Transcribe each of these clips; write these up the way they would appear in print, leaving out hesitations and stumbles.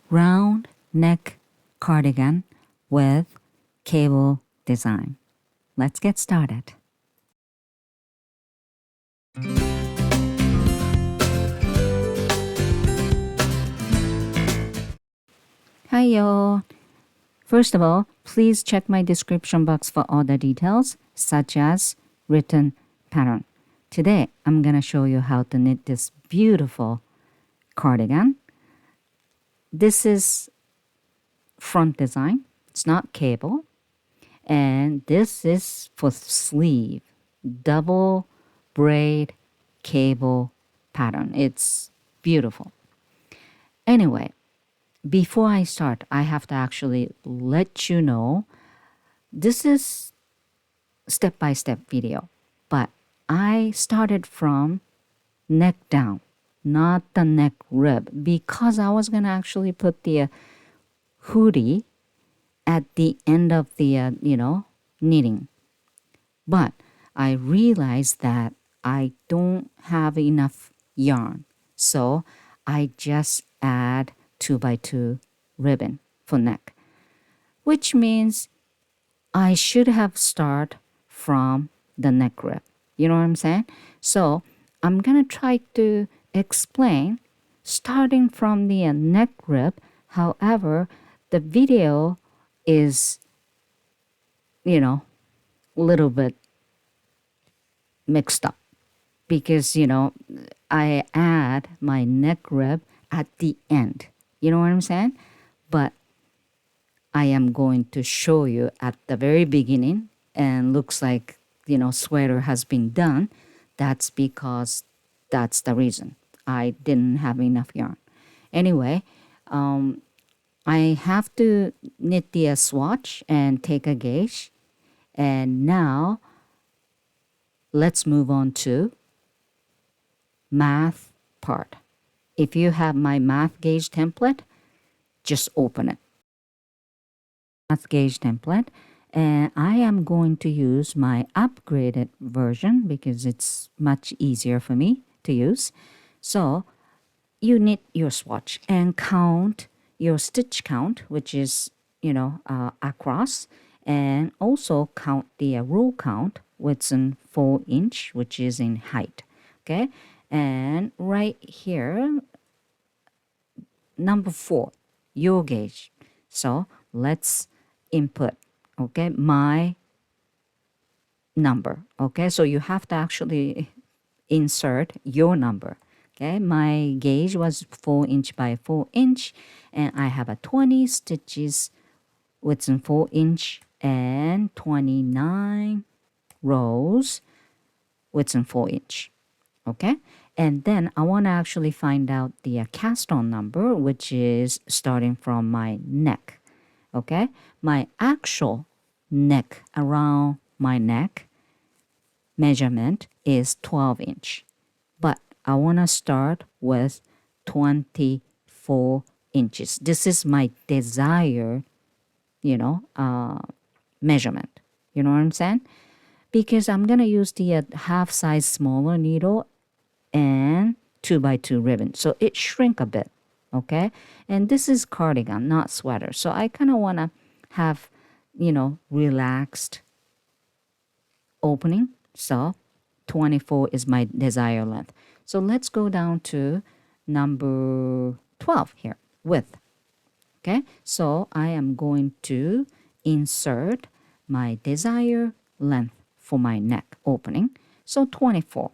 round neck cardigan with cable design. Let's get started. Hi y'all. First of all, please check my description box for all the details, such as written pattern. Today, I'm going to show you how to knit this beautiful cardigan. This is front design. It's not cable. And this is for sleeve. Double braid cable pattern. It's beautiful. Anyway, before I start, I have to actually let you know this is step-by-step video, but I started from neck down, not the neck rib, because I was going to actually put the hoodie at the end of the, knitting. But I realized that I don't have enough yarn. So I just add 2x2 ribbon for neck, which means I should have start from the neck rib. You know what I'm saying? So I'm going to try to explain starting from the neck rib. However, the video is, a little bit mixed up because, I add my neck rib at the end. You know what I'm saying? But I am going to show you at the very beginning and looks like, sweater has been done. That's because that's the reason. I didn't have enough yarn. Anyway, I have to knit the swatch and take a gauge. And now let's move on to math part. If you have my math gauge template, just open it. Math gauge template. And I am going to use my upgraded version because it's much easier for me to use. So you knit your swatch and count your stitch count, which is, across, and also count the row count, which is 4 inch, which is in height. Okay, and right here, number 4, your gauge. So let's input, okay, my number. Okay, so you have to actually insert your number. Okay, my gauge was 4 inch by 4 inch, and I have a 20 stitches within 4 inch and 29 rows within 4 inch. Okay, and then I want to actually find out the cast on number, which is starting from my neck. Okay, my actual neck, around my neck measurement is 12 inch, but I want to start with 24 inches. This is my desired, measurement. You know what I'm saying? Because I'm going to use the half size smaller needle and 2x2 ribbon. So it shrink a bit, okay? And this is cardigan, not sweater. So I kind of want to have, relaxed opening. So 24 is my desired length. So let's go down to number 12 here, width. Okay, so I am going to insert my desired length for my neck opening. So 24.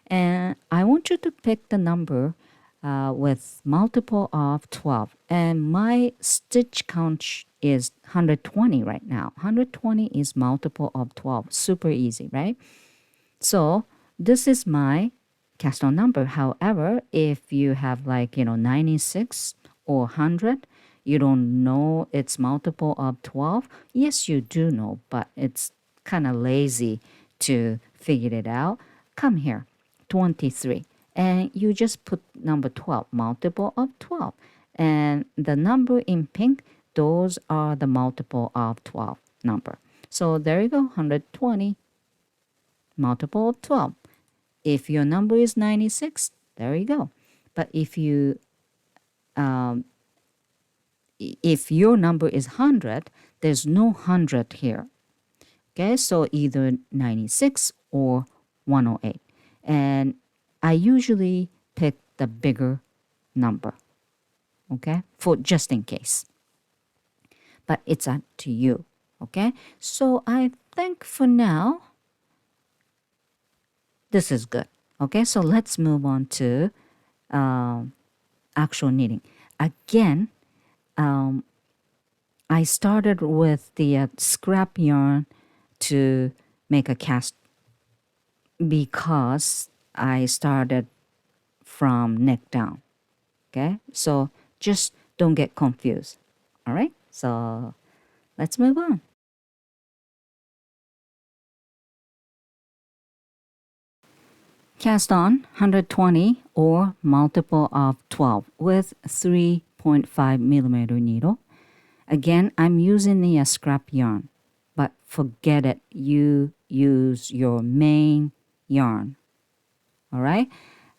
And I want you to pick the number with multiple of 12. And my stitch count is 120 right now. 120 is multiple of 12. Super easy, right? So this is my cast on number. However, if you have 96 or 100, you don't know it's multiple of 12. Yes, you do know, but it's kind of lazy to figure it out. Come here, 23. And you just put number 12, multiple of 12. And the number in pink, those are the multiple of 12 number. So there you go, 120, multiple of 12. If your number is 96, there you go. But if you if your number is 100, there's no 100 here. Okay, so either 96 or 108. And I usually pick the bigger number, okay, for just in case. But it's up to you, okay? So I think for now, this is good, okay? So let's move on to actual knitting. Again, I started with the scrap yarn to make a cast because I started from neck down. Okay, so just don't get confused. All right, so let's move on. Cast on 120 or multiple of 12 with 3.5 millimeter needle. Again, I'm using the scrap yarn, but forget it. You use your main yarn. All right.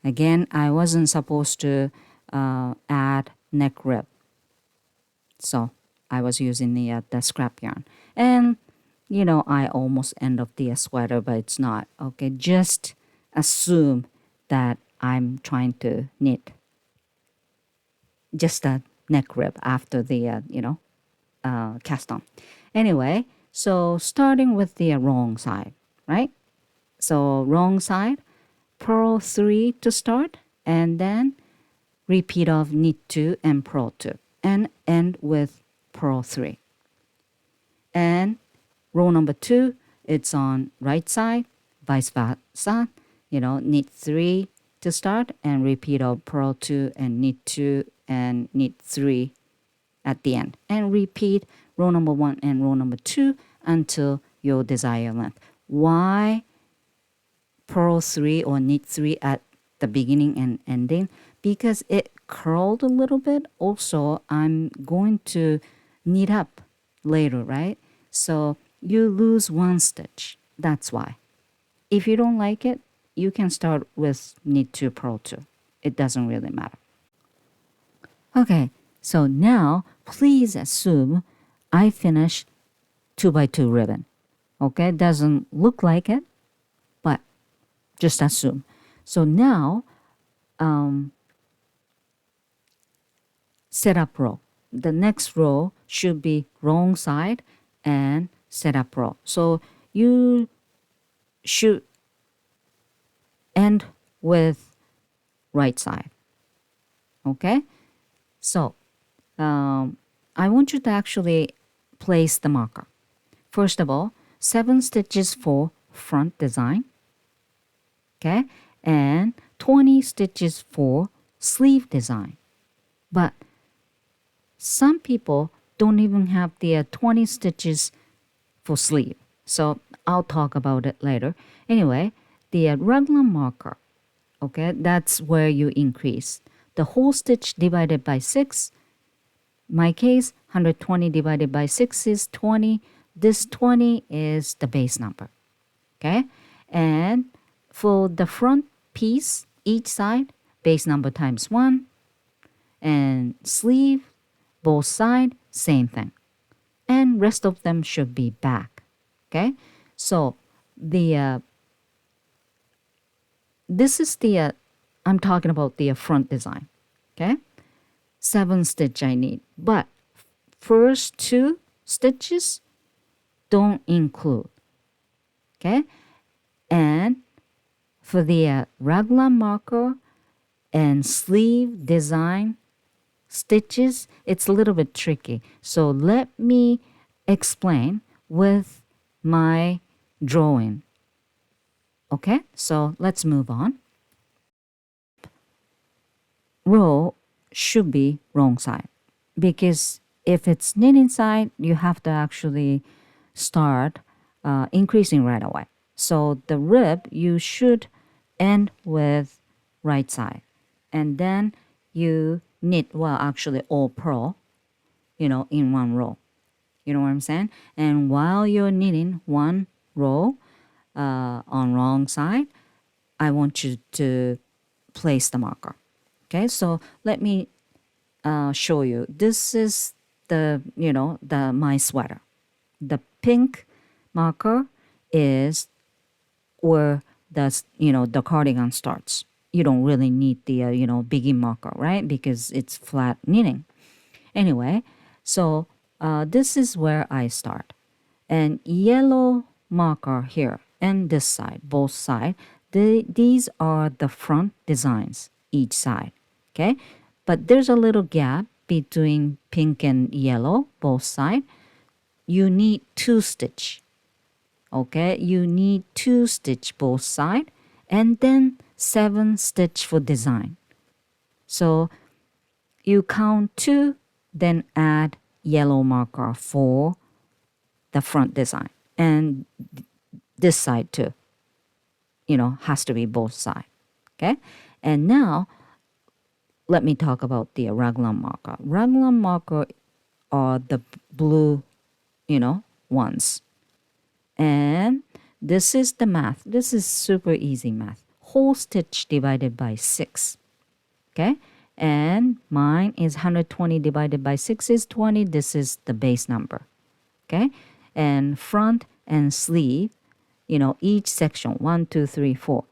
Again, I wasn't supposed to add neck rib, so I was using the scrap yarn. And I almost end up the sweater, but it's not. Okay, just assume that I'm trying to knit just a neck rib after the cast on. Anyway, so starting with the wrong side, right? So wrong side, purl 3 to start, and then repeat of knit 2 and purl 2, and end with purl 3. And row number 2, it's on right side, vice versa. Knit 3 to start and repeat of purl 2 and knit 2 and knit 3 at the end. And repeat row number 1 and row number 2 until your desired length. Why purl 3 or knit 3 at the beginning and ending? Because it curled a little bit. Also, I'm going to knit up later, right? So you lose one stitch. That's why. If you don't like it, you can start with knit 2, purl 2. It doesn't really matter. Okay, so now please assume I finished 2 by 2 ribbon. Okay, doesn't look like it, but just assume. So now, set up row. The next row should be wrong side and set up row. So you should end with right side. Okay? So I want you to actually place the marker. First of all, 7 stitches for front design. Okay? And 20 stitches for sleeve design. But some people don't even have the 20 stitches for sleeve. So I'll talk about it later. Anyway, the Raglan marker, okay, that's where you increase. The whole stitch divided by 6. My case, 120 divided by 6 is 20. This 20 is the base number. Okay? And for the front piece, each side, base number times 1. And sleeve, both side, same thing. And rest of them should be back. Okay? So the this is the I'm talking about the front design. Okay? 7 stitch I need. But first 2 stitches don't include. Okay? And for the Raglan marker and sleeve design stitches, it's a little bit tricky. So let me explain with my drawing. Okay, so let's move on. Row should be wrong side because if it's knitting side, you have to actually start increasing right away. So the rib, you should end with right side. And then you knit, well, actually all purl, in one row. You know what I'm saying? And while you're knitting one row on wrong side, I want you to place the marker. Okay, so let me show you. This is the, my sweater. The pink marker is where the cardigan starts. You don't really need the, begin marker, right? Because it's flat knitting. Anyway, so this is where I start. And yellow marker here and this side, both side, these are the front designs, each side, okay? But there's a little gap between pink and yellow, both side. You need 2 stitch, okay? You need 2 stitch both side, and then 7 stitch for design. So you count 2, then add yellow marker for the front design. And this side too, has to be both sides, okay? And now, let me talk about the Raglan marker. Raglan marker are the blue, ones. And this is the math. This is super easy math. Whole stitch divided by 6, okay? And mine is 120 divided by 6 is 20. This is the base number, okay? And front and sleeve, each section, 1, 2, 3, 4.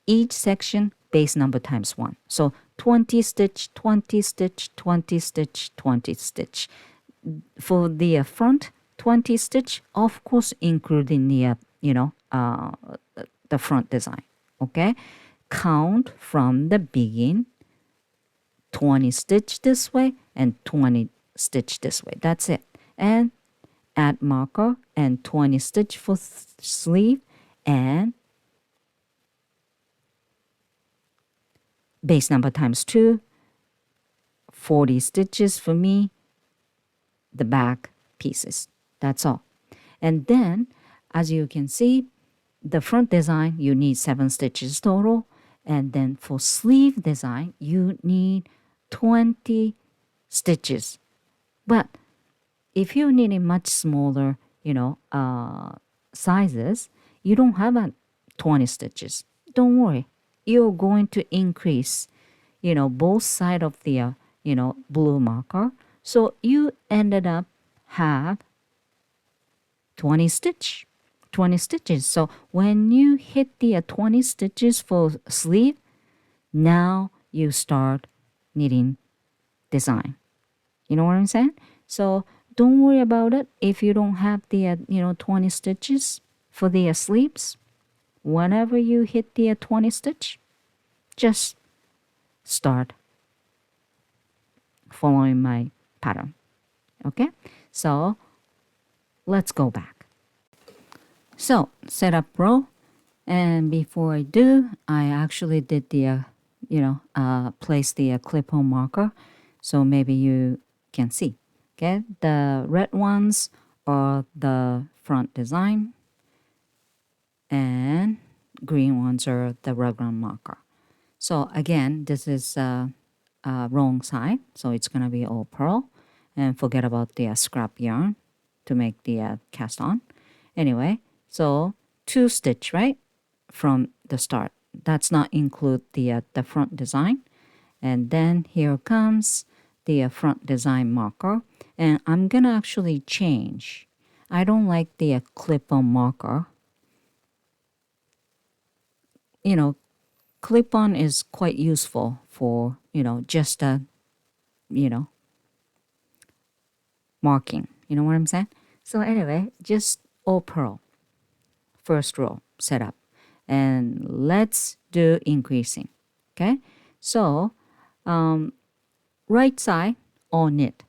Each section, base number times 1. So 20 stitch, 20 stitch, 20 stitch, 20 stitch. For the front, 20 stitch, of course, including the, the front design, okay? Count from the begin, 20 stitch this way and 20 stitch this way. That's it. And add marker and 20 stitch for sleeve and base number times 2, 40 stitches for me, the back pieces. That's all. And then, as you can see, the front design, you need 7 stitches total. And then for sleeve design, you need 20 stitches. But if you're needing much smaller, sizes, you don't have 20 stitches. Don't worry. You're going to increase, both side of the, blue marker. So you ended up have 20 stitches. So when you hit the 20 stitches for sleeve, now you start knitting design. You know what I'm saying? So don't worry about it if you don't have the 20 stitches for the sleeves. Whenever you hit the 20 stitch, just start following my pattern. Okay? So let's go back. So set up row, and before I do, I actually did the place the clip-on marker, so maybe you can see. Okay, the red ones are the front design, and green ones are the Raglan marker. So again, this is wrong side, so it's gonna be all purl, and forget about the scrap yarn to make the cast on. Anyway, so 2 stitch, right, from the start. That's not include the front design. And then here comes the front design marker. And I'm gonna actually change. I don't like the clip-on marker. Clip-on is quite useful for, just marking. You know what I'm saying? So anyway, just all purl. First row setup. And let's do increasing. Okay? So, right side, all knit.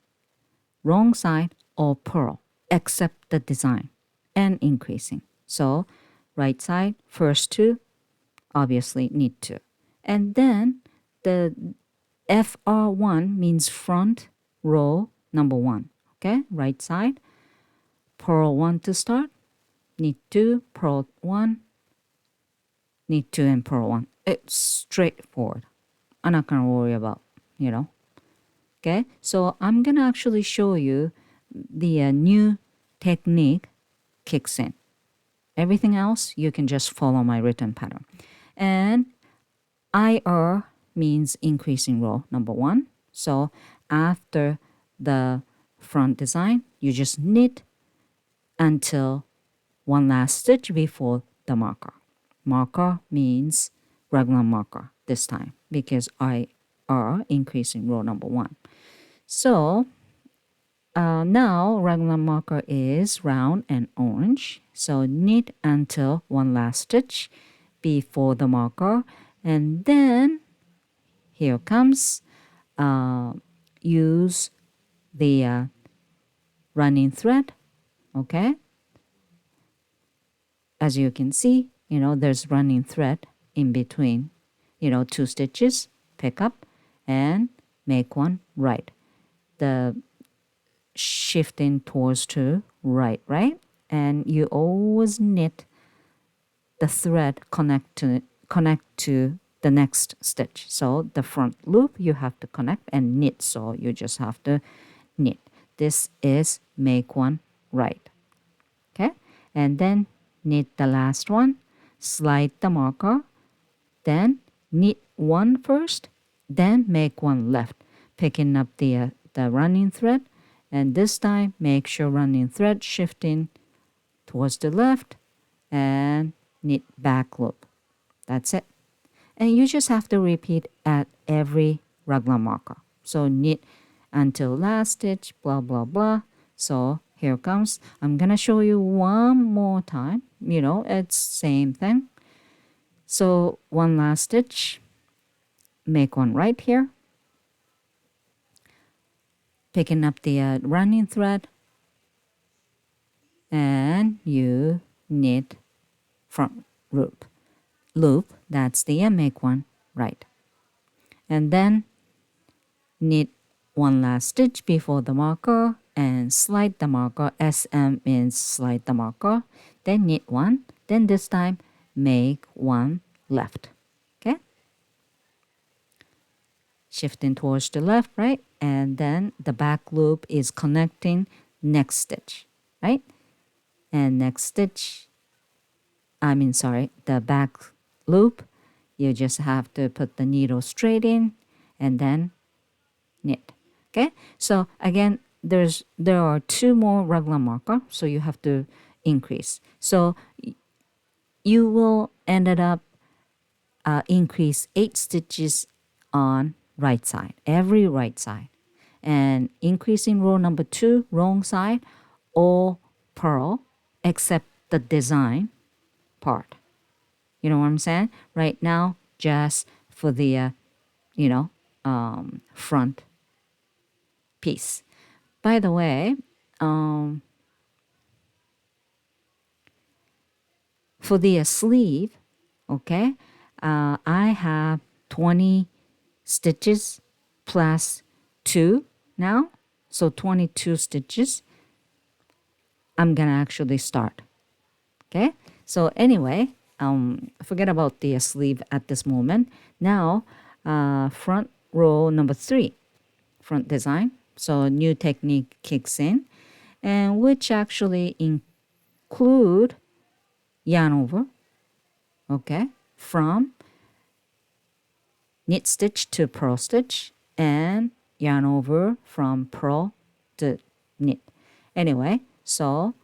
Wrong side, all purl, except the design and increasing. So, right side, first 2, obviously knit 2. And then the FR1 means front row number 1. Okay? Right side, purl 1 to start, knit 2, purl 1, knit 2 and purl 1. It's straightforward. I'm not going to worry about, Okay, so I'm going to actually show you the new technique kicks in. Everything else, you can just follow my written pattern. And IR means increasing row number 1. So after the front design, you just knit until one last stitch before the marker. Marker means Raglan marker this time because I are increasing row number 1. So now Raglan marker is round and orange. So knit until one last stitch before the marker, and then here comes use the running thread. Okay, as you can see, there's running thread in between, 2 stitches. Pick up and make one right. The shifting towards to right, and you always knit the thread connect to the next stitch. So the front loop you have to connect and knit, so you just have to knit. This is make one right. Okay, and then knit the last one, slide the marker, then knit one first, then make one left, picking up the running thread, and this time make sure running thread shifting towards the left and knit back loop. That's it. And you just have to repeat at every Raglan marker. So knit until last stitch, blah, blah, blah. So here comes. I'm going to show you one more time. It's same thing. So one last stitch, make one right here. Picking up the running thread, and you knit front loop, that's the make one right, and then knit one last stitch before the marker and slide the marker. SM means slide the marker, then knit one, then this time make one left. Okay, shifting towards the left, right, and then the back loop is connecting next stitch, right, and next stitch, the back loop, you just have to put the needle straight in and then knit. Okay, so again, there are 2 more Raglan marker, so you have to increase. So you will ended up increase 8 stitches on right side, every right side, and increasing row number 2, wrong side, all purl except the design part. You know what I'm saying? Right now, just for the, front piece. By the way, for the sleeve, okay, I have 20 stitches plus 2 now. So 22 stitches. I'm going to actually start. Okay, so anyway, forget about the sleeve at this moment. Now, front row number 3, front design. So new technique kicks in, and which actually include yarn over, okay, from knit stitch to purl stitch, and yarn over from purl to knit. Anyway, so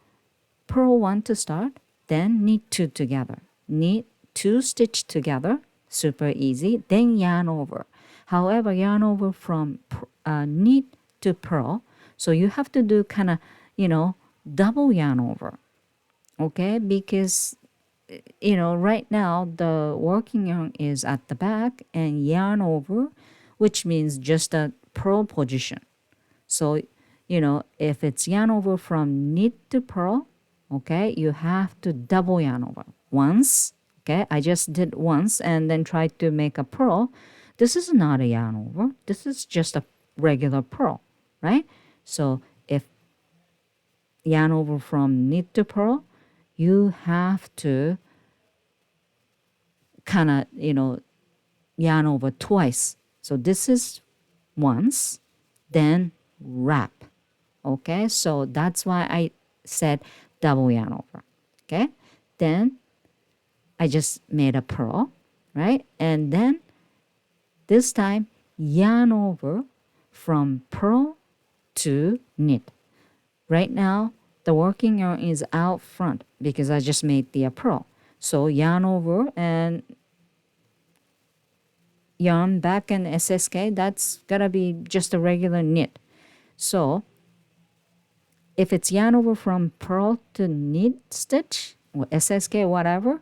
purl 1 to start, then knit 2 together. Knit 2 stitch together, super easy, then yarn over. However, yarn over from knit to purl, so you have to do kind of, double yarn over, okay, because right now the working yarn is at the back and yarn over, which means just a purl position. So if it's yarn over from knit to purl, okay, you have to double yarn over once. Okay, I just did once and then tried to make a purl. This is not a yarn over, this is just a regular purl, right? So if yarn over from knit to purl, you have to kind of, yarn over twice. So this is once, then wrap. Okay, so that's why I said double yarn over. Okay, then I just made a purl, right? And then this time yarn over from purl to knit. Right now, the working yarn is out front because I just made the purl. So yarn over and yarn back and SSK, that's gonna be just a regular knit. So if it's yarn over from purl to knit stitch or SSK, whatever,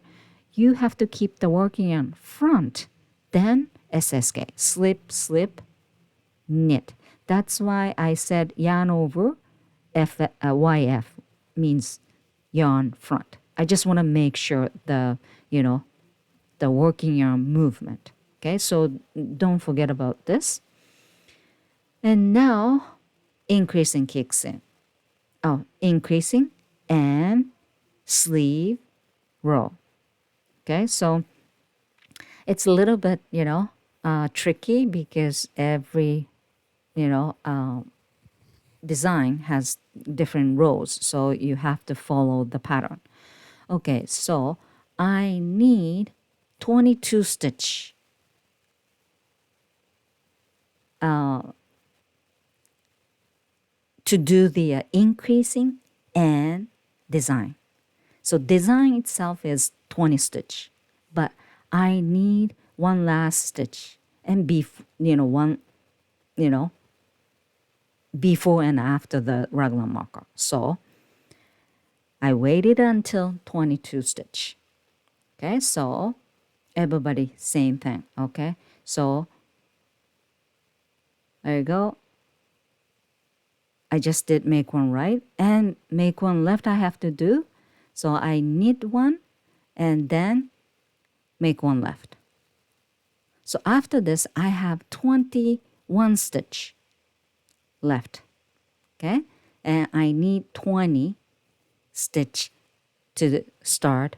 you have to keep the working yarn front, then SSK, slip, slip, knit. That's why I said yarn over YF means yarn front. I just want to make sure the working yarn movement. Okay, so don't forget about this. And now increasing kicks in. Oh, increasing and sleeve row. Okay, so it's a little bit, tricky because every, design has different rows. So you have to follow the pattern. Okay, so I need 22 stitch. To do the increasing and design. So design itself is 20 stitch, but I need one last stitch and before and after the Raglan marker. So I waited until 22 stitch. Okay, so everybody same thing. Okay, so there you go. I just did make one right and make one left I have to do. So I knit one and then make one left. So after this, I have 21 stitch left. Okay, and I need 20 stitch to start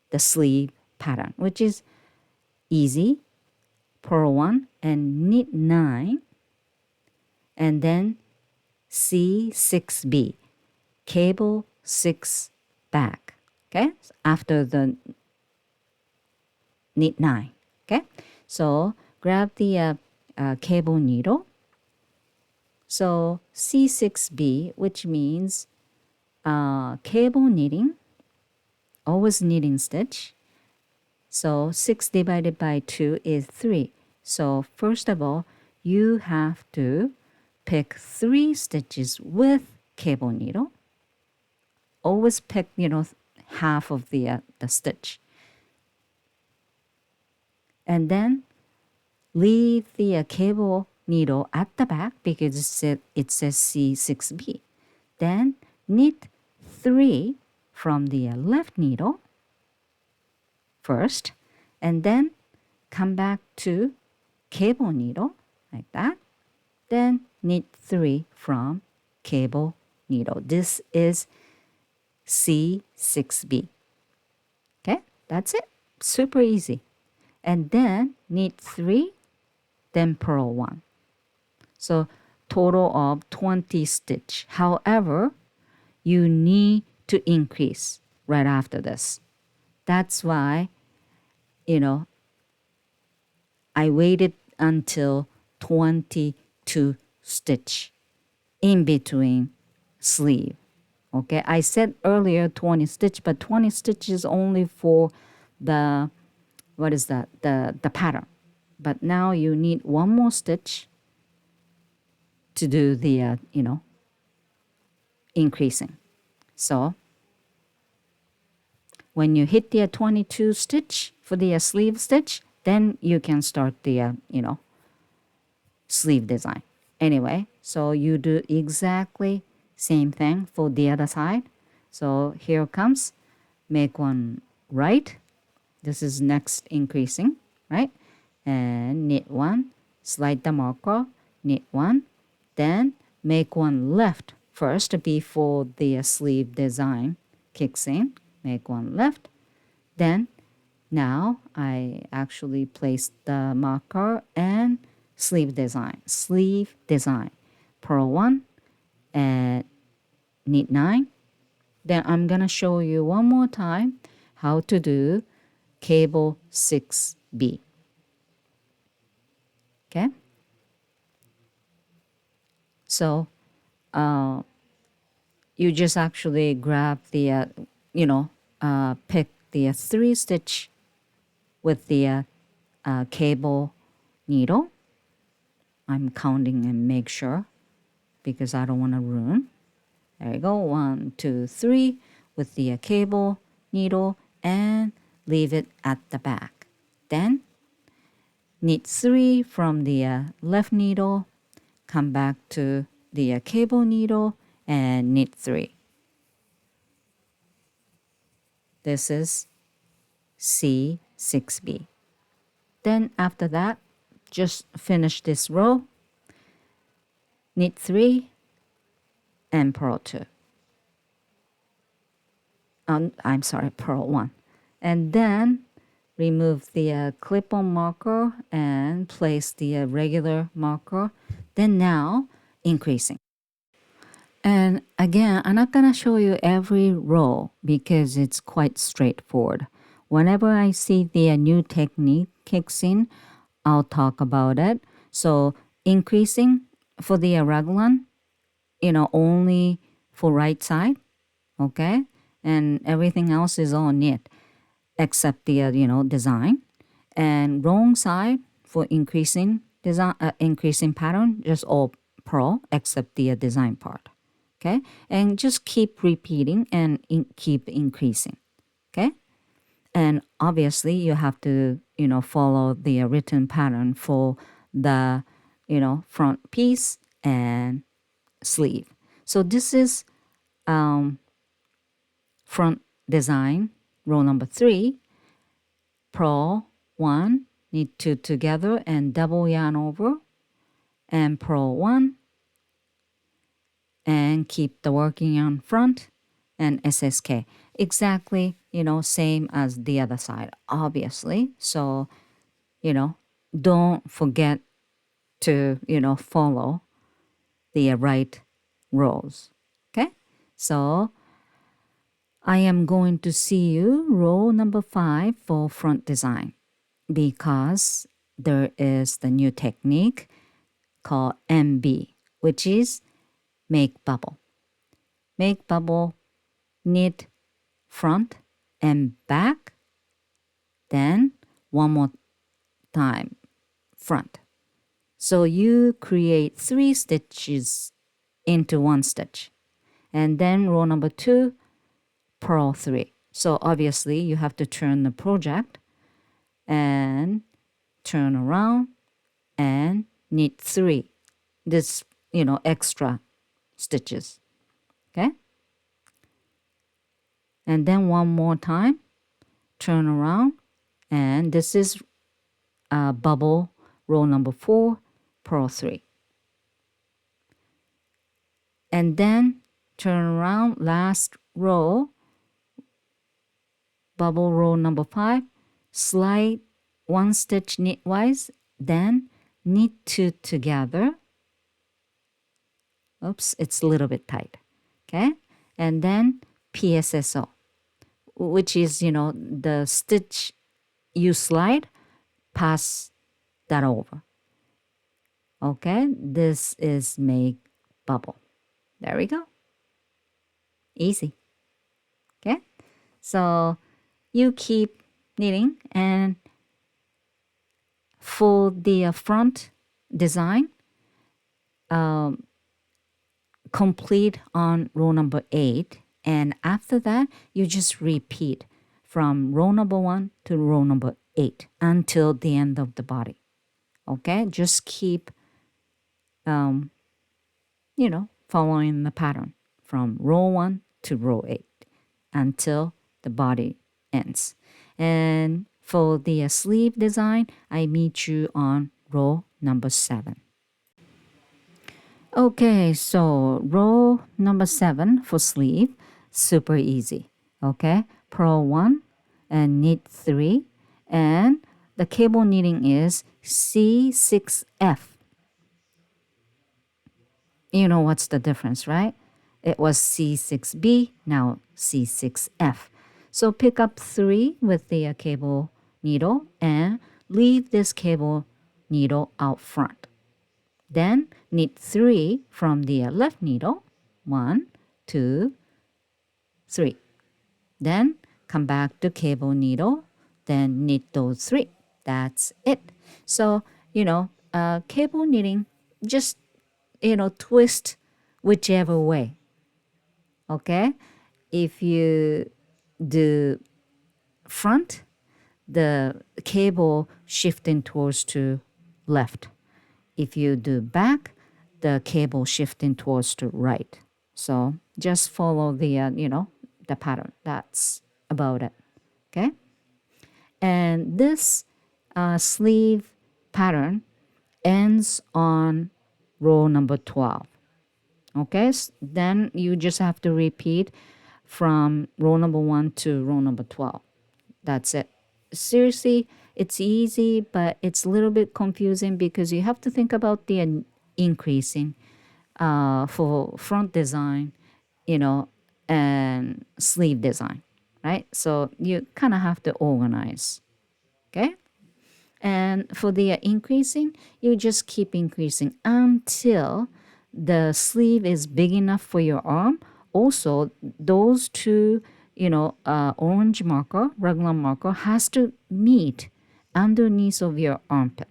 the sleeve pattern, which is easy. Purl 1 and knit 9 and then C6B, cable 6 back, okay, after the knit 9, okay. So grab the cable needle. So C6B, which means cable knitting, always knitting stitch. So 6 divided by 2 is 3. So first of all, you have to pick 3 stitches with cable needle. Always pick, half of the stitch. And then leave the cable needle at the back because it says C6B. Then knit 3 from the left needle first, and then come back to cable needle like that. Then knit 3 from cable needle. This is C6B. Okay, that's it. Super easy. And then knit 3, then purl 1. So total of 20 stitch. However, you need to increase right after this. That's why, I waited until 22 stitch in between sleeve. Okay, I said earlier 20 stitch, but 20 stitch is only for the, the pattern. But now you need one more stitch to do the, increasing. So when you hit the 22 stitch for the sleeve stitch, then you can start the, sleeve design. Anyway, so you do exactly same thing for the other side. So here comes, make one right. This is next increasing, right? And knit 1, slide the marker, knit 1, then make one left first before the sleeve design kicks in. Make one left. Then now I actually placed the marker and sleeve design. Sleeve design. Purl 1 and knit 9. Then I'm going to show you one more time how to do cable 6B. Okay? So you just actually grab the, pick the 3 stitch with the cable needle. I'm counting and make sure because I don't want to ruin. There you go, 1, 2, 3 with the cable needle and leave it at the back. Then knit 3 from the left needle, come back to the cable needle and knit 3. This is C6B. Then after that, just finish this row, knit 3 and purl 2. I'm sorry, purl 1. And then remove the clip-on marker and place the regular marker. Then now, increasing. And again, I'm not going to show you every row because it's quite straightforward. Whenever I see the new technique kicks in, I'll talk about it. So increasing for the raglan, only for right side, okay? And everything else is all knit except the, design. And wrong side for increasing design, increasing pattern, just all purl except the design part. Okay, and just keep repeating and keep increasing. Okay, and obviously you have to follow the written pattern for the front piece and sleeve. So this is front design row number 3. Purl 1, knit 2 together and double yarn over, and purl 1. And keep the working yarn front and SSK. Exactly, same as the other side, obviously. So, don't forget to, follow the right rows. Okay? So, I am going to see you row number 5 for front design because there is the new technique called MB, which is make bubble. Make bubble, knit front and back, then one more time front. So you create 3 stitches into 1 stitch. And then row number 2, purl 3. So obviously you have to turn the project and turn around and knit 3. This, extra stitches. Okay? And then one more time, turn around, and this is bubble row number 4, purl 3. And then turn around, last row, bubble row number 5, slide 1 stitch knitwise, then knit 2 together. Oops, it's a little bit tight. Okay? And then PSSO, which is, the stitch you slide, pass that over. Okay? This is make bubble. There we go. Easy. Okay? So you keep knitting, and for the front design, complete on row number 8, and after that you just repeat from row number 1 to row number 8 until the end of the body. Okay, just keep following the pattern from row 1 to row 8 until the body ends. And for the sleeve design, I meet you on row number 7. Okay, so row number 7 for sleeve, super easy. Okay, purl 1 and knit 3, and the cable knitting is C6F. You know what's the difference, right? It was C6B, now C6F. So pick up 3 with the cable needle and leave this cable needle out front. Then knit 3 from the left needle. 1, 2, 3. Then come back to cable needle, then knit those 3. That's it. So, cable knitting, just, twist whichever way. Okay? If you do front, the cable shifting towards to left. If you do back, the cable shifting towards to right. So just follow the, the pattern. That's about it. Okay? And this sleeve pattern ends on row number 12. Okay? Then you just have to repeat from row number 1 to row number 12. That's it. Seriously, it's easy, but it's a little bit confusing because you have to think about the increasing for front design, and sleeve design, right? So you kind of have to organize, okay? And for the increasing, you just keep increasing until the sleeve is big enough for your arm. Also, those two, orange marker, Raglan marker, has to meet underneath of your armpit.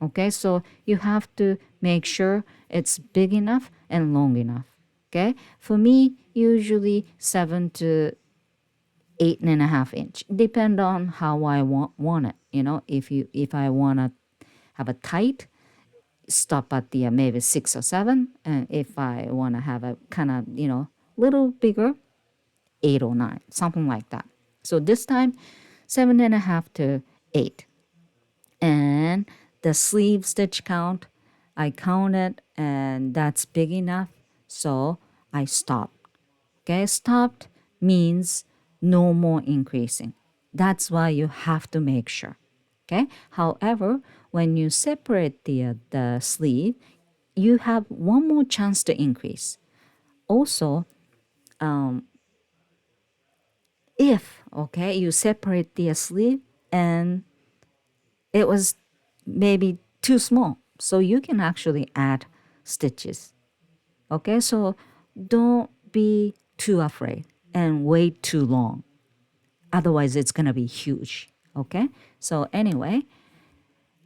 Okay, so you have to make sure it's big enough and long enough. Okay, for me, usually 7 to 8.5 inch, depend on how I want it. If I want to have a tight, stop at the maybe 6 or 7, and if I want to have a kind of little bigger, 8 or 9, something like that. So this time 7.5 to 8. And the sleeve stitch count, I counted, and that's big enough, so I stopped. Okay, stopped means no more increasing. That's why you have to make sure. Okay, however, when you separate the sleeve, you have one more chance to increase. Also, if you separate the sleeve and it was maybe too small, so you can actually add stitches. Okay, so don't be too afraid and wait too long, otherwise it's gonna be huge. Okay, so anyway,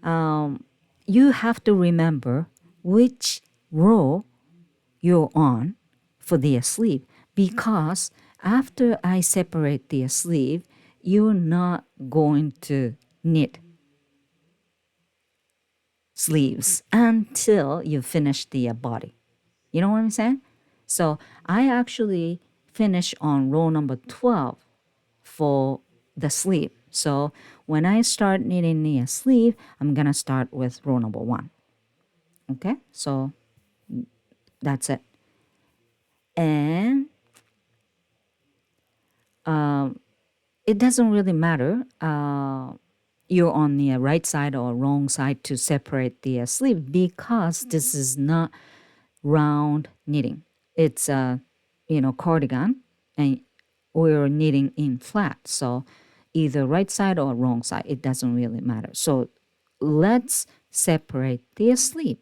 you have to remember which row you're on for the sleeve, because after I separate the sleeve, you're not going to knit sleeves until you finish the body. You know what I'm saying? So I actually finish on row number 12 for the sleeve. So when I start knitting the sleeve, I'm gonna start with row number 1. Okay, so that's it. And it doesn't really matter you're on the right side or wrong side to separate the sleeve, because this is not round knitting. It's a cardigan, and we're knitting in flat, so either right side or wrong side, it doesn't really matter. So let's separate the sleeve.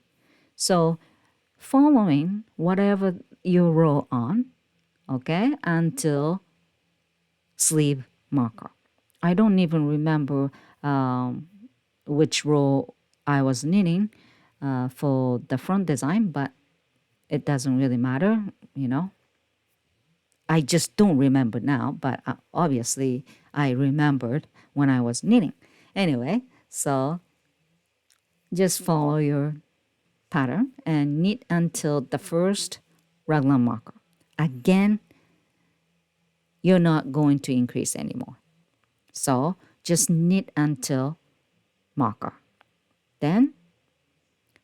So following whatever you row on, okay, until sleeve marker. I don't even remember which row I was knitting for the front design, but it doesn't really matter, I just don't remember now, but obviously I remembered when I was knitting. Anyway, so just follow your pattern and knit until the first raglan marker. Again, you're not going to increase anymore. So just knit until marker. Then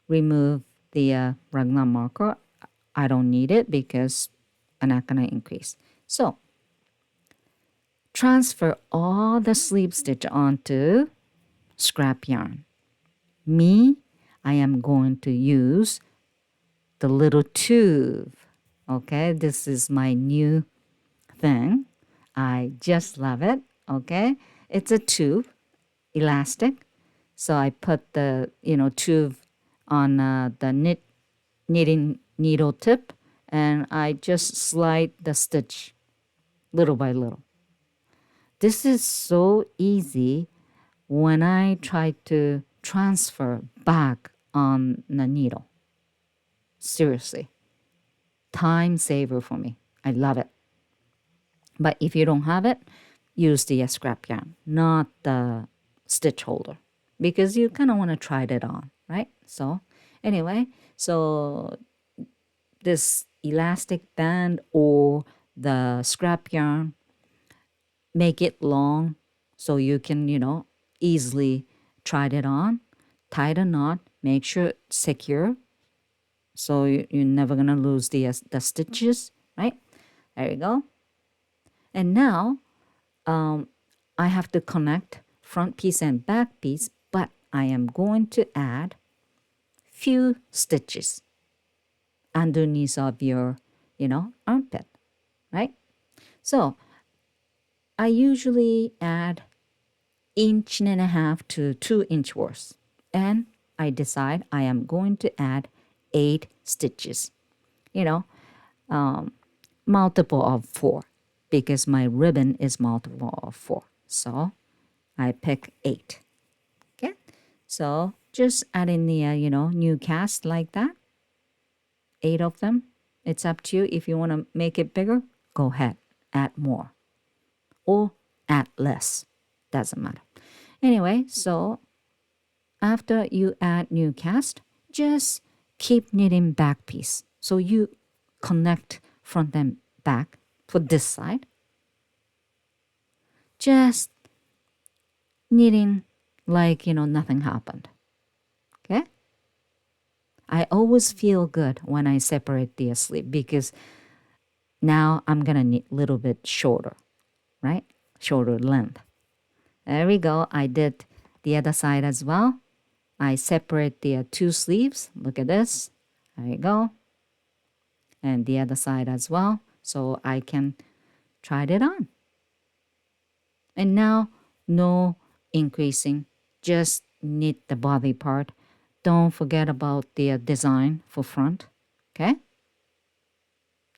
remove the raglan marker. I don't need it because I'm not going to increase. So transfer all the sleeve stitch onto scrap yarn. Me, I am going to use the little tube. Okay, this is my new thing. I just love it. Okay, it's a tube, elastic. So I put the tube on the knitting needle tip, and I just slide the stitch little by little. This is so easy when I try to transfer back on the needle. Seriously, time saver for me. I love it. But if you don't have it, use the scrap yarn, not the stitch holder, because you kind of want to try it on, right? So anyway, so this elastic band or the scrap yarn, make it long so you can, easily try it on, tie the knot, make sure it's secure so you're never going to lose the stitches, right? There you go. And now I have to connect front piece and back piece, but I am going to add few stitches underneath of your, armpit, right? So I usually add 1.5 to 2 inch worth, and I decide I am going to add 8 stitches, multiple of 4, because my ribbon is multiple of 4. So I pick 8. Okay, so just add in the new cast like that. 8 of them. It's up to you. If you want to make it bigger, go ahead, add more, or add less. Doesn't matter. Anyway, so after you add new cast, just keep knitting back piece. So you connect front and back for this side. Just knitting like, nothing happened. Okay? I always feel good when I separate the sleeve, because now I'm going to knit a little bit shorter, right? Shorter length. There we go. I did the other side as well. I separate the 2 sleeves. Look at this. There you go. And the other side as well, so I can try it on. And now, no increasing. Just knit the body part. Don't forget about the design for front. Okay?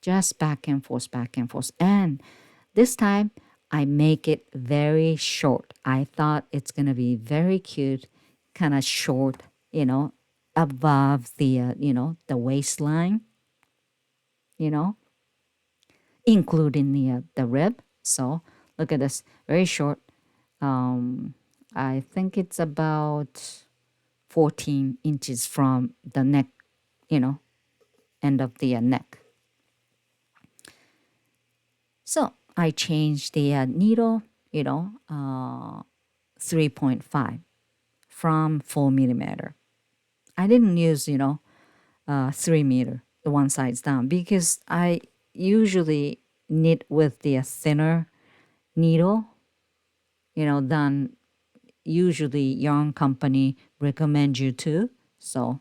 Just back and forth, back and forth. And this time, I make it very short. I thought it's going to be very cute, kind of short, above the, the waistline, including the rib. So look at this, very short. I think it's about 14 inches from the neck, end of the neck. So I changed the needle, 3.5 from 4 millimeter. I didn't use, 3 meter, the one side's down, because I usually knit with the thinner needle, than usually yarn company recommend you to. So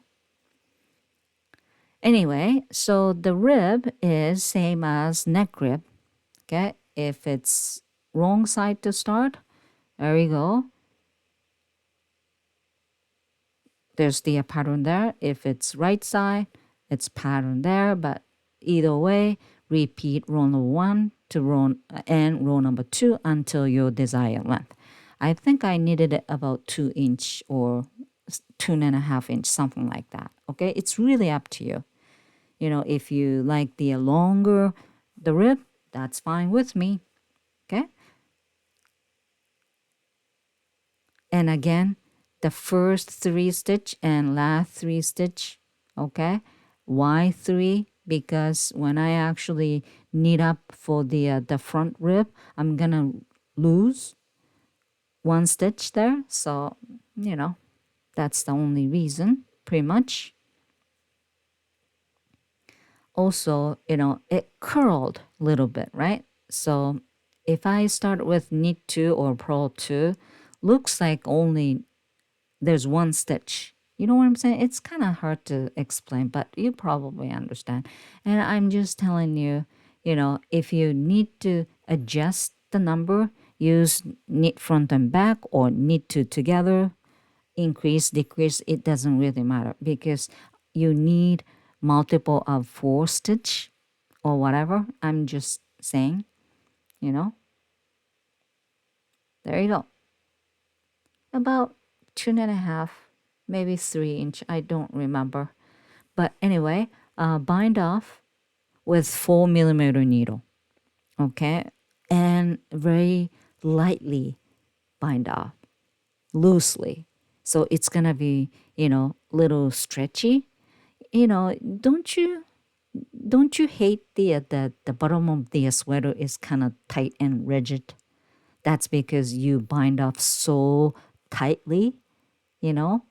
anyway, so the rib is same as neck rib. Okay, if it's wrong side to start, there we go. There's the pattern there. If it's right side, it's pattern there. But either way, repeat row number 1 to row number 2 until your desired length. I think I knitted it about 2 inch or 2.5 inch, something like that. Okay, it's really up to you. If you like the longer the rib, that's fine with me. Okay. And again, the first 3 stitch and last 3 stitch. Okay. Why 3? Because when I actually knit up for the front rib, I'm gonna lose 1 stitch there. So, that's the only reason, pretty much. Also, it curled a little bit, right? So if I start with knit 2 or purl 2, looks like only there's 1 stitch. You know what I'm saying? It's kind of hard to explain, but you probably understand. And I'm just telling you, if you need to adjust the number, use knit front and back or knit 2 together. increase, decrease, it doesn't really matter because you need multiple of 4 stitch or whatever. I'm just saying, you know. There you go. About 2.5, maybe 3 inch. I don't remember. But anyway, bind off with 4mm needle. Okay, and very lightly bind off, loosely. So it's gonna be, little stretchy. Don't you hate the bottom of the sweater is kind of tight and rigid? That's because you bind off so tightly, you know.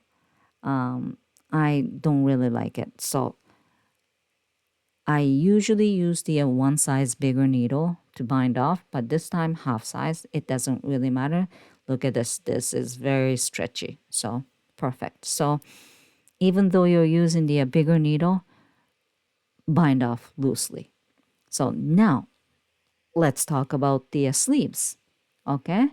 I don't really like it. So I usually use the one size bigger needle to bind off, but this time half size. It doesn't really matter. Look at this. This is very stretchy. So perfect. So even though you're using the bigger needle, bind off loosely. So now let's talk about the sleeves. Okay.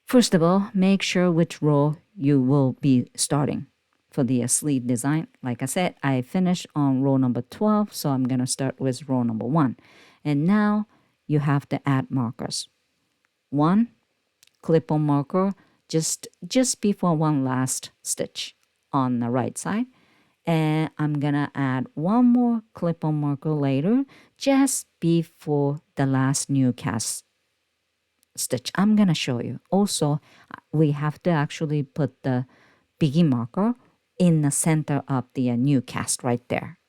First of all, make sure which row you will be starting for the sleeve design. Like I said, I finished on row number 12, so I'm going to start with row number 1. And now you have to add markers. 1 clip-on marker just before one last stitch on the right side. And I'm going to add 1 more clip-on marker later just before the last new cast stitch. I'm gonna show you. Also, we have to actually put the begin marker in the center of the new cast right there.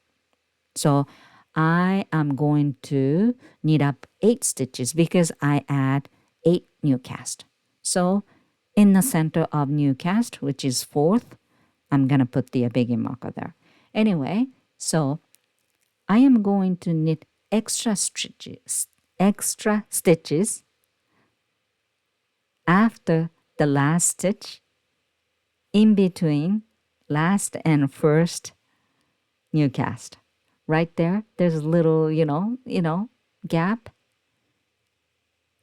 So I am going to knit up 8 stitches because I add 8 new cast. So in the center of new cast, which is 4th, I'm gonna put the begin marker there. Anyway, so I am going to knit extra stitches after the last stitch, in between last and first new cast. Right there, there's a little, gap,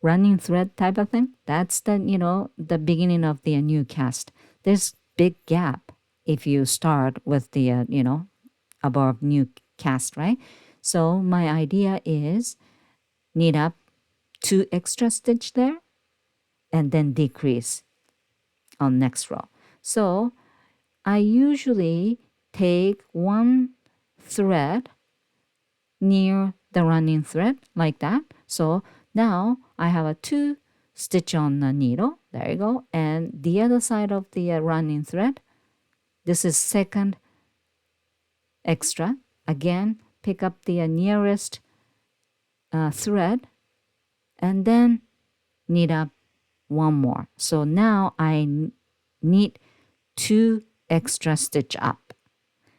running thread type of thing. That's the beginning of the new cast. There's big gap if you start with the, above new cast, right? So my idea is knit up 2 extra stitch there and then decrease on next row. So I usually take 1 thread near the running thread like that. So now I have a 2 stitch on the needle. There you go. And the other side of the running thread, this is second extra. Again, pick up the nearest thread and then knit up 1 more. So now I knit 2 extra stitch up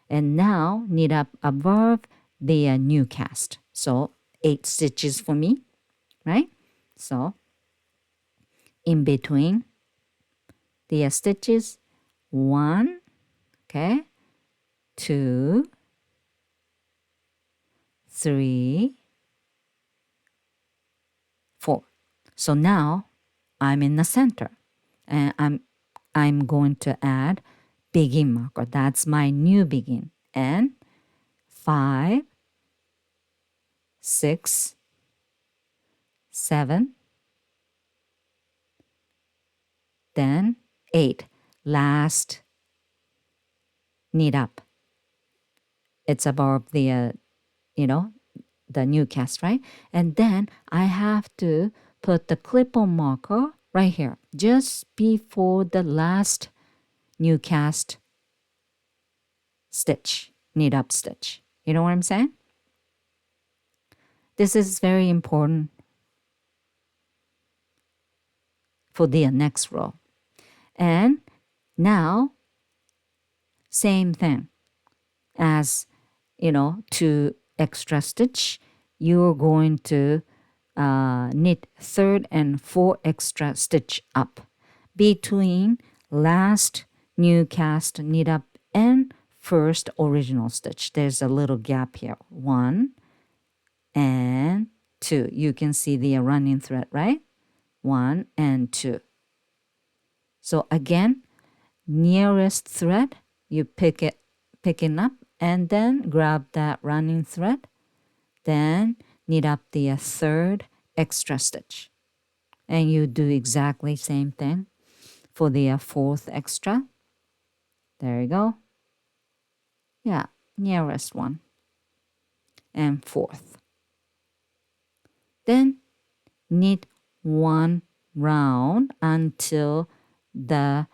and now knit up above the new cast. So 8 stitches for me, right? So in between the stitches, 1, okay, 2, 3, 4. So now I'm in the center and I'm going to add begin marker. That's my new begin. And 5, 6, 7, then 8. Last knit up. It's above the, the new cast, right? And then I have to put the clip-on marker right here, just before the last new cast stitch, knit up stitch. You know what I'm saying? This is very important for the next row. And now, same thing as, 2 extra stitch, you're going to knit 3rd and 4 extra stitch up between last new cast knit up and first original stitch. There's a little gap here. 1 and 2. You can see the running thread, right? 1 and 2. So again, nearest thread, you pick it up and then grab that running thread, then knit up the third extra stitch. And you do exactly same thing for the fourth extra. There you go. Yeah, nearest one. And fourth. Then knit one round until the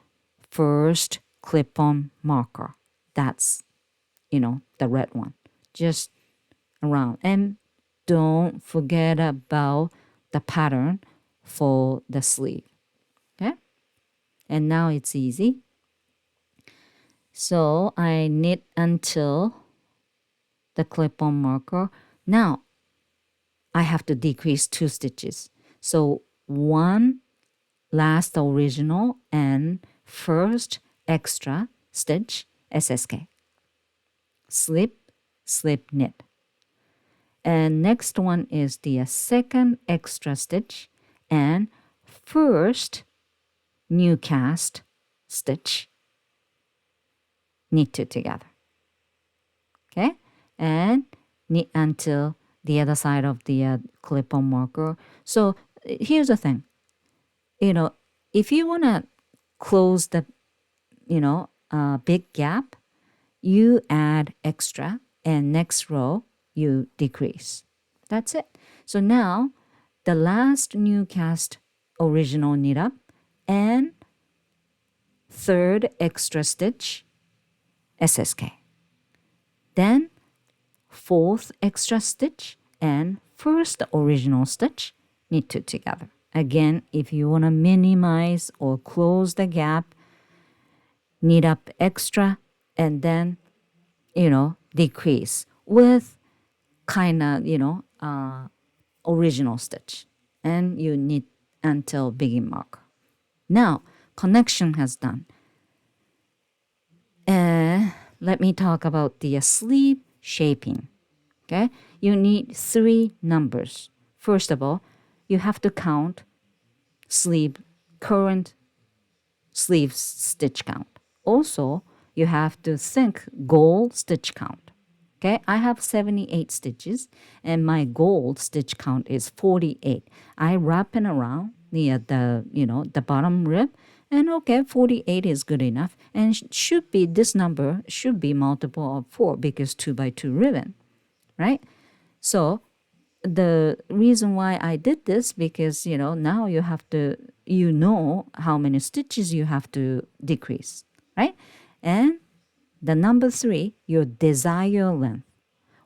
first clip-on marker. That's, the red one. Just around. And don't forget about the pattern for the sleeve. Okay? And now it's easy. So I knit until the clip-on marker. Now I have to decrease 2 stitches. So one last original and first extra stitch SSK. Slip, slip, knit. And next one is the second extra stitch and first new cast stitch. Knit two together. Okay? And knit until the other side of the clip-on marker. So here's the thing. If you want to close the, big gap, you add extra and next row you decrease. That's it. So now the last new cast original knit up and third extra stitch SSK. Then fourth extra stitch and first original stitch knit two together. Again, if you want to minimize or close the gap, knit up extra and then, decrease with kind of, original stitch. And you knit until begin mark. Now, connection has done. Let me talk about the sleeve shaping. Okay, you need 3 numbers. First of all, you have to count current sleeve stitch count. Also, you have to think goal stitch count. Okay, I have 78 stitches and my goal stitch count is 48. I wrap it around near the bottom rib, and okay, 48 is good enough, and this number should be multiple of 4 because 2 by 2 ribbon, right? So the reason why I did this because now you have to how many stitches you have to decrease, right? And the number 3, your desire length,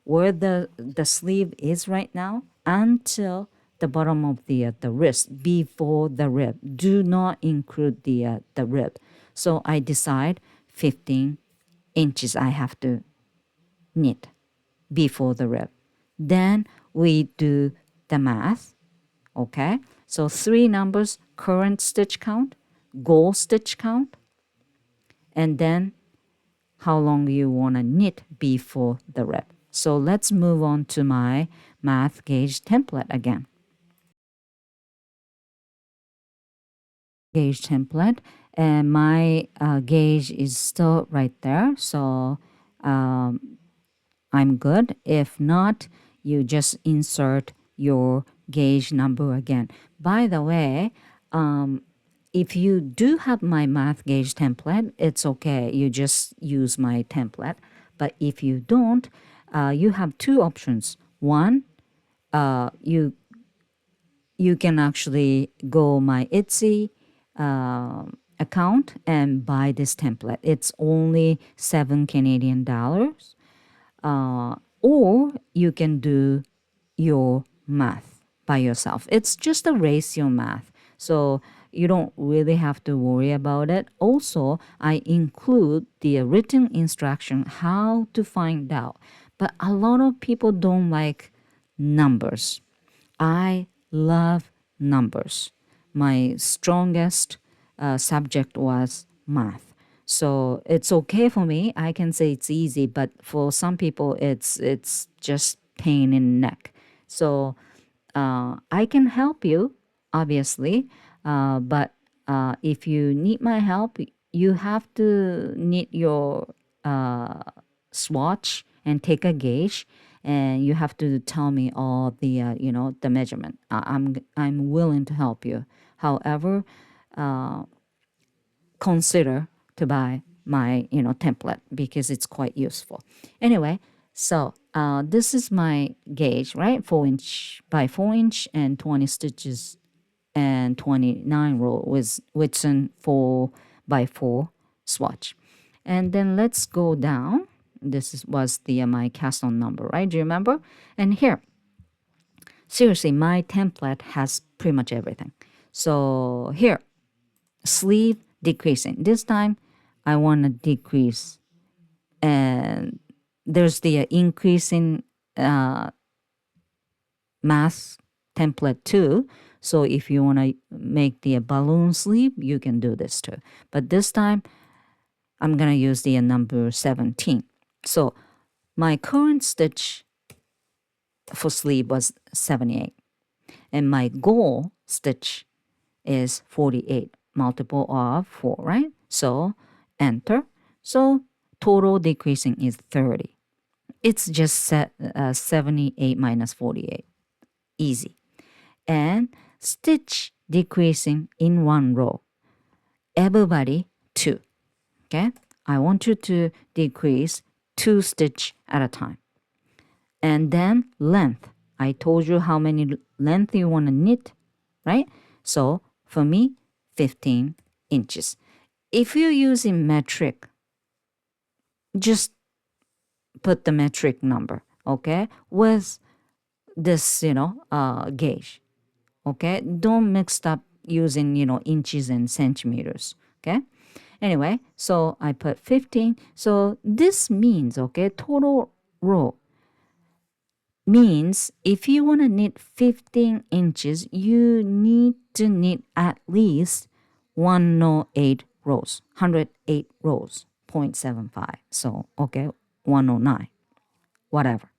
where the sleeve is right now until the bottom of the wrist before the rib. Do not include the rib. So I decide 15 inches I have to knit before the rib. Then we do the math, okay? So 3 numbers, current stitch count, goal stitch count, and then how long you want to knit before the rib. So let's move on to my math gauge template again. Gauge template, and my gauge is still right there. So I'm good. If not, you just insert your gauge number again. By the way, if you do have my math gauge template, it's okay. You just use my template. But if you don't, you have 2 options. One, you can actually go my Etsy account and buy this template. It's only $7 Canadian. Or you can do your math by yourself. It's just a ratio math. So you don't really have to worry about it. Also, I include the written instruction how to find out. But a lot of people don't like numbers. I love numbers. My strongest subject was math. So it's okay for me. I can say it's easy, but for some people, it's just pain in the neck. So I can help you, obviously, but if you need my help, you have to knit your swatch and take a gauge, and you have to tell me all the the measurement. I'm willing to help you. However, consider to buy my template because it's quite useful. Anyway, so this is my gauge, right? 4" by 4" and 20 stitches and 29 row with an 4 by 4 swatch. And then let's go down. Was the my cast on number, right? Do you remember? And here, seriously, my template has pretty much everything. So here, sleeve decreasing. This time I want to decrease, and there's the increasing math template too. So if you want to make the balloon sleeve, you can do this too. But this time I'm going to use the number 17. So my current stitch for sleeve was 78. And my goal stitch is 48, multiple of 4, right? So enter. So total decreasing is 30. It's just 78 minus 48. Easy. And stitch decreasing in one row. Everybody 2. Okay? I want you to decrease 2 stitch at a time. And then length. I told you how many length you want to knit, right? So for me, 15 inches. If you're using metric, just put the metric number, okay, with this, gauge, okay? Don't mix up using, inches and centimeters, okay? Anyway, so I put 15. So this means, okay, total row means if you want to knit 15 inches, you need to knit at least 108 rows, 108 rows, 0.75. So, okay, 109, whatever.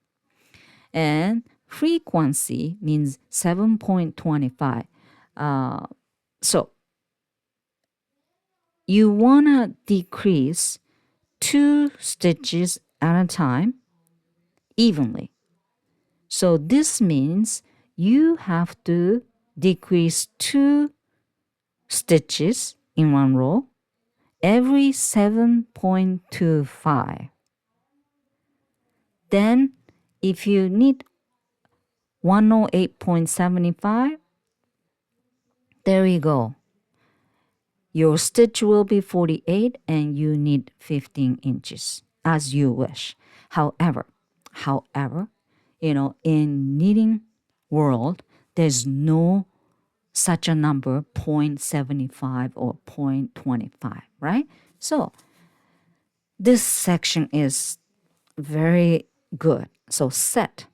And frequency means 7.25. So, you want to decrease 2 stitches at a time evenly. So this means you have to decrease 2 stitches in one row every 7.25. Then if you need 108.75, there you go. Your stitch will be 48 and you need 15 inches as you wish. However, in knitting world, there's no such a number 0.75 or 0.25, right? So this section is very good. So set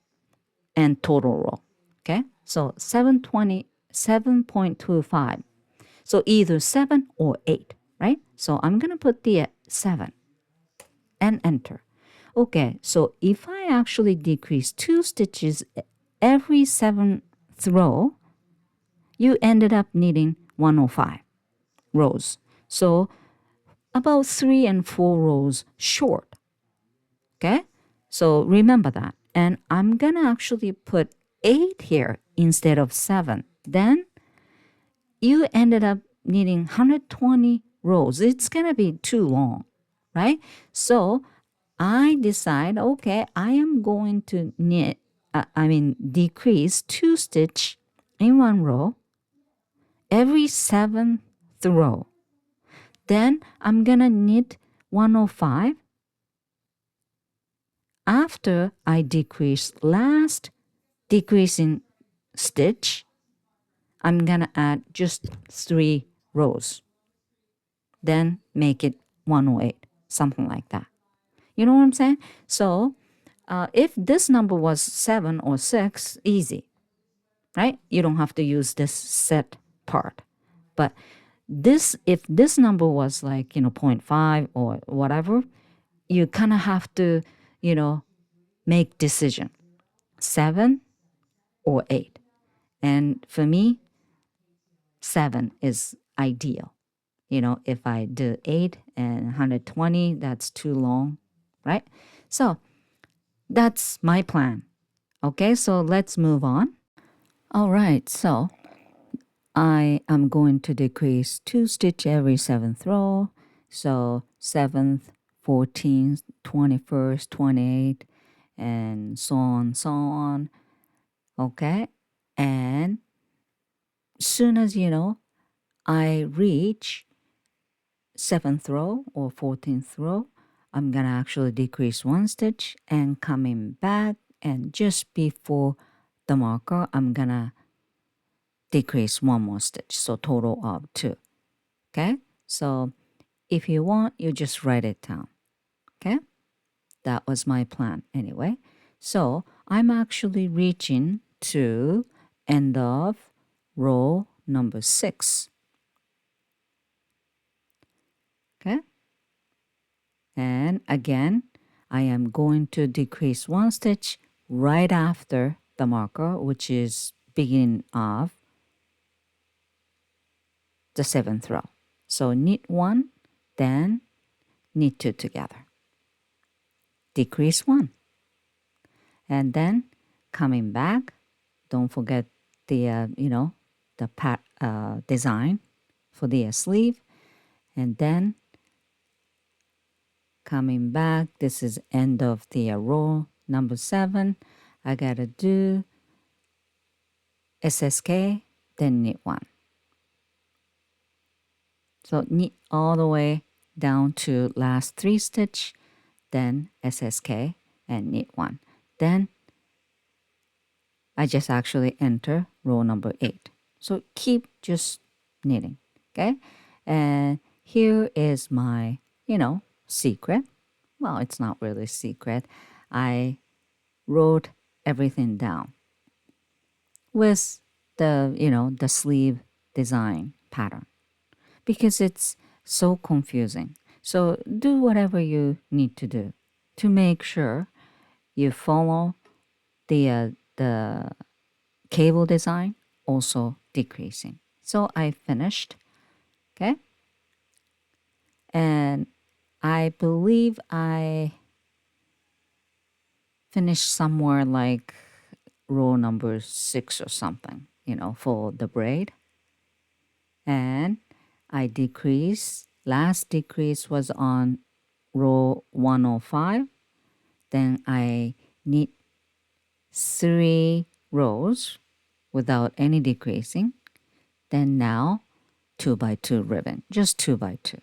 and total row, okay? So 7.25. So either 7 or 8, right? So I'm going to put the 7 and enter. Okay, so if I actually decrease 2 stitches every 7th row, you ended up knitting 105 rows. So about 3 and 4 rows short. Okay? So remember that. And I'm going to actually put 8 here instead of 7. Then you ended up knitting 120 rows. It's going to be too long, right? So I decide, okay, I am going to decrease 2 stitch in one row every 7th row. Then I'm going to knit 105. After I decrease last decreasing stitch, I'm going to add just 3 rows. Then make it 108, something like that. You know what I'm saying? So if this number was 7 or 6, easy, right? You don't have to use this set part. But if this number was like, 0.5 or whatever, you kind of have to, make decision, 7 or 8. And for me, 7 is ideal. You know, if I do 8 and 120, that's too long, right? So that's my plan. Okay, so let's move on. All right, so I am going to decrease 2 stitch every 7th row. So 7th, 14th, 21st, 28th, and so on, so on. Okay, and soon as I reach 7th row or 14th row, I'm gonna actually decrease 1 stitch and coming back, and just before the marker I'm gonna decrease 1 more stitch, so total of 2. Okay, so if you want, you just write it down. Okay, that was my plan anyway. So I'm actually reaching to end of row number 6. Okay, and again I am going to decrease 1 stitch right after the marker, which is beginning of the 7th row. So knit 1, then knit 2 together, decrease 1, and then coming back, don't forget the design for the sleeve, and then coming back, this is end of the row number 7. I gotta do SSK, then knit 1. So knit all the way down to last 3 stitch, then SSK and knit 1. Then I just actually enter row number 8. So keep just knitting, okay? And here is my, secret. Well, it's not really secret. I wrote everything down with the sleeve design pattern because it's so confusing. So do whatever you need to do to make sure you follow the cable design, also decreasing. So I finished, okay? And I believe I finished somewhere like row number 6 or something, for the braid. And I decrease, last decrease was on row 105. Then I knit 3 rows without any decreasing. Then now 2 by 2 ribbon, just 2 by 2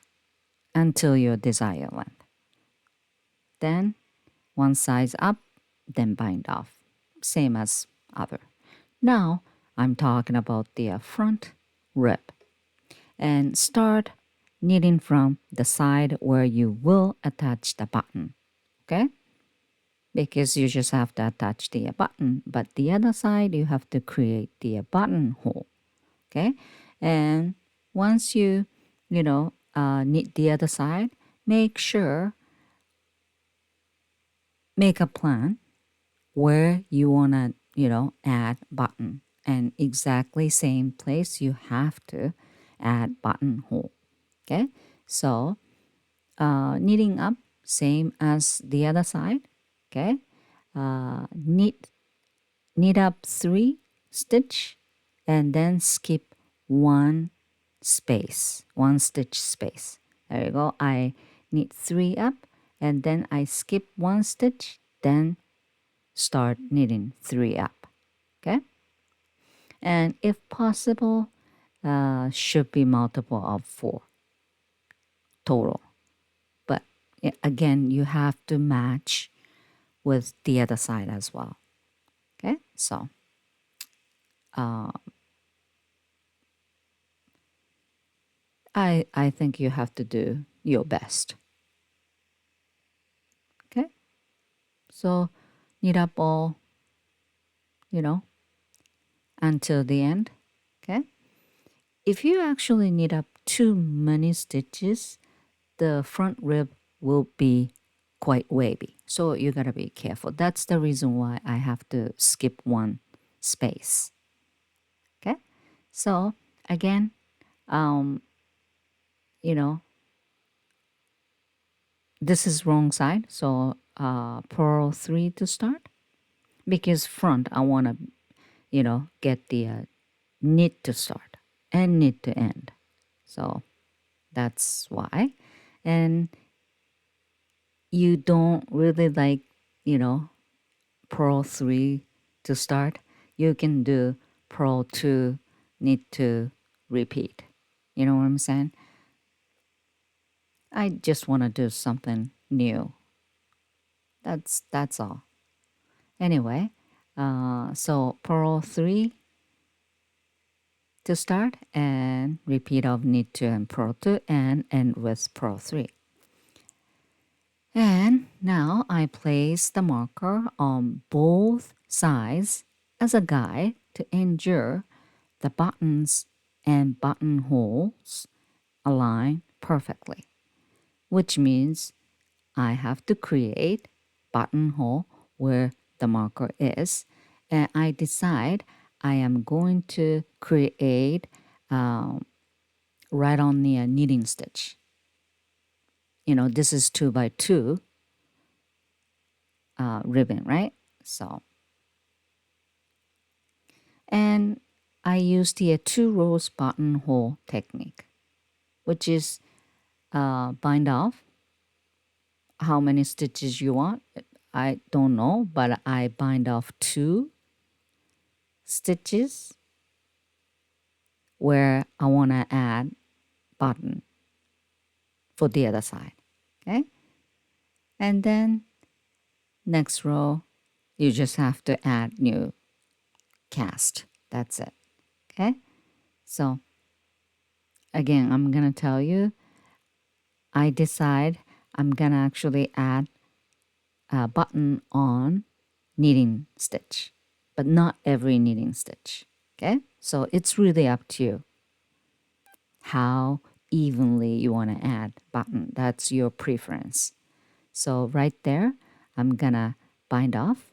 until your desired length. Then one size up, then bind off, same as other. Now I'm talking about the front rib, and start knitting from the side where you will attach the button, okay? Because you just have to attach the button, but the other side you have to create the buttonhole, okay? And once you knit the other side, make a plan where you want to add button, and exactly same place you have to add buttonhole. Okay, so knitting up same as the other side. Okay, knit up 3 stitch and then skip 1 stitch space. There you go. I knit 3 up and then I skip 1 stitch, then start knitting 3 up. Okay, and if possible, should be multiple of 4 total. But again, you have to match with the other side as well. Okay, so I think you have to do your best. Okay, so knit up all until the end. Okay, if you actually knit up too many stitches, the front rib will be quite wavy, so you gotta be careful. That's the reason why I have to skip 1 space. Okay, so again, you know, this is wrong side, so purl 3 to start, because front I want to, get the knit to start and knit to end. So that's why. And you don't really like, purl 3 to start, you can do purl 2 knit to repeat. You know what I'm saying? I just want to do something new. That's all. Anyway, so purl 3 to start and repeat of knit 2 and purl 2 and end with purl 3. And now I place the marker on both sides as a guide to ensure the buttons and buttonholes align perfectly, which means I have to create buttonhole where the marker is, and I decide I am going to create right on the knitting stitch. This is 2 by 2 ribbon, right? So, and I use the 2 rows buttonhole technique, which is bind off how many stitches you want. I don't know, but I bind off 2 stitches where I want to add button for the other side. Okay, and then next row you just have to add new cast. That's it. Okay, so again, I'm gonna tell you, I decide I'm gonna actually add a button on knitting stitch, but not every knitting stitch. Okay, so it's really up to you how evenly you want to add button. That's your preference. So right there, I'm gonna bind off.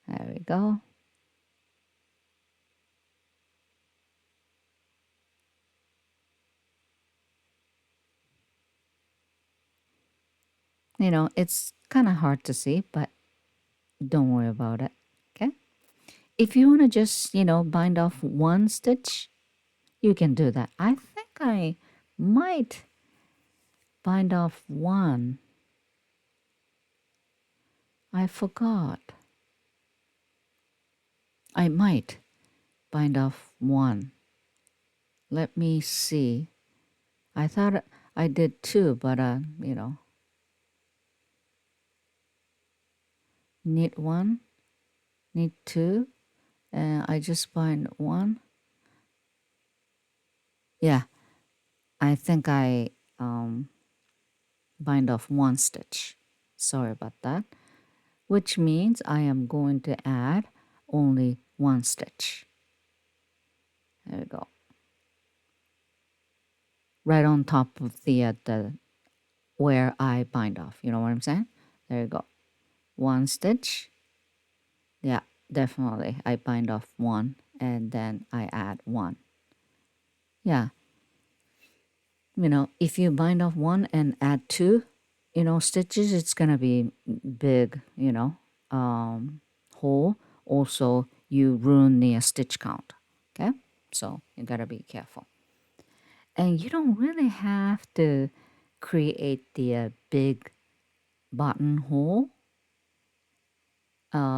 There we go. It's kind of hard to see, but don't worry about it. Okay. If you want to just, bind off one stitch, you can do that. I think I might bind off one. I forgot. I might bind off one. Let me see. I thought I did two, but knit one, knit two, and I just bind one. Yeah, I think I bind off one stitch. Sorry about that. Which means I am going to add only one stitch. There we go. Right on top of the where I bind off. You know what I'm saying? There you go. One stitch. Yeah, definitely. I bind off one and then I add one. Yeah. If you bind off one and add two, stitches, it's gonna be big, hole. Also, you ruin the stitch count. Okay, so you gotta be careful. And you don't really have to create the big buttonhole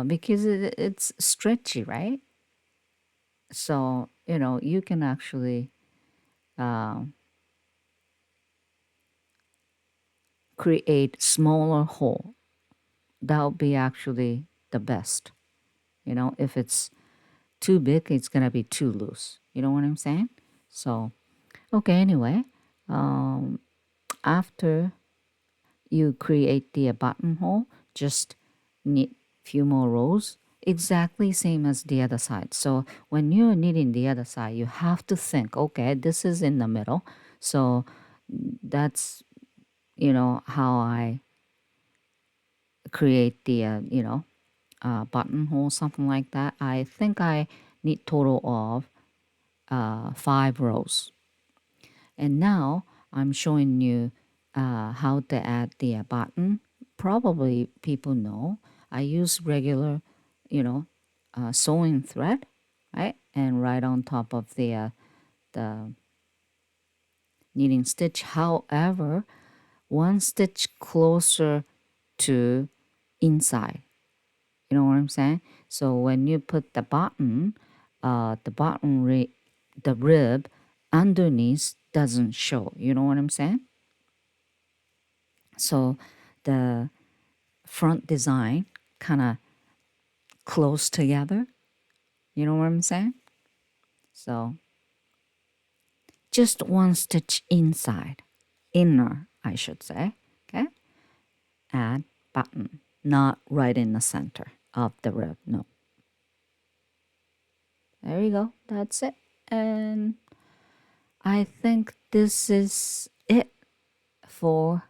because it's stretchy, right? So you can actually uh, create smaller hole. That'll be actually the best. If it's too big, it's gonna be too loose. You know what I'm saying? So, okay. Anyway, after you create the buttonhole, just knit few more rows, exactly same as the other side. So when you're knitting the other side, you have to think, okay, this is in the middle, so that's how I create the buttonhole, something like that. I think I need total of 5 rows. And now I'm showing you how to add the button. Probably people know I use regular, sewing thread, right? And right on top of the knitting stitch. However, one stitch closer to inside. You know what I'm saying? So when you put the button, the rib underneath doesn't show. You know what I'm saying? So the front design kind of close together. You know what I'm saying? So just one stitch inside, inner, I should say. Okay, add button, not right in the center of the rib. No. There you go. That's it. And I think this is it for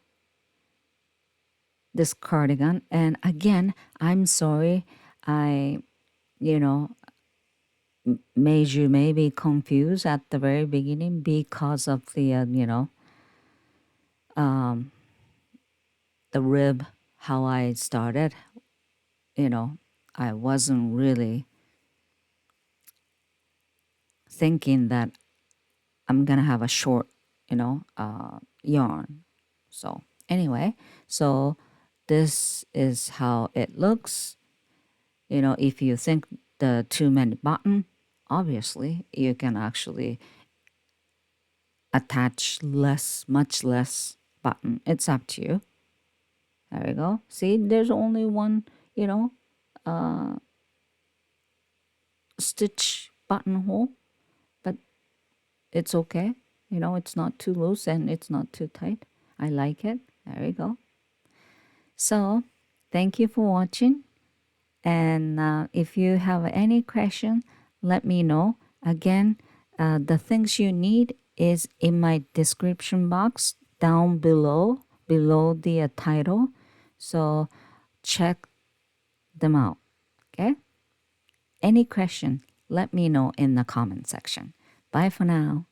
this cardigan. And again, I'm sorry I, you know, made you maybe confused at the very beginning because of the, the rib, how I started. I wasn't really thinking that I'm gonna have a short, yarn. So anyway, so this is how it looks. If you think the too many button, obviously you can actually attach much less button. It's up to you. There we go. See, there's only one, stitch buttonhole, but it's okay. It's not too loose and it's not too tight. I like it. There we go. So, thank you for watching. And if you have any question, let me know. Again, the things you need is in my description box down below the title. So check them out. Okay? Any question, let me know in the comment section. Bye for now.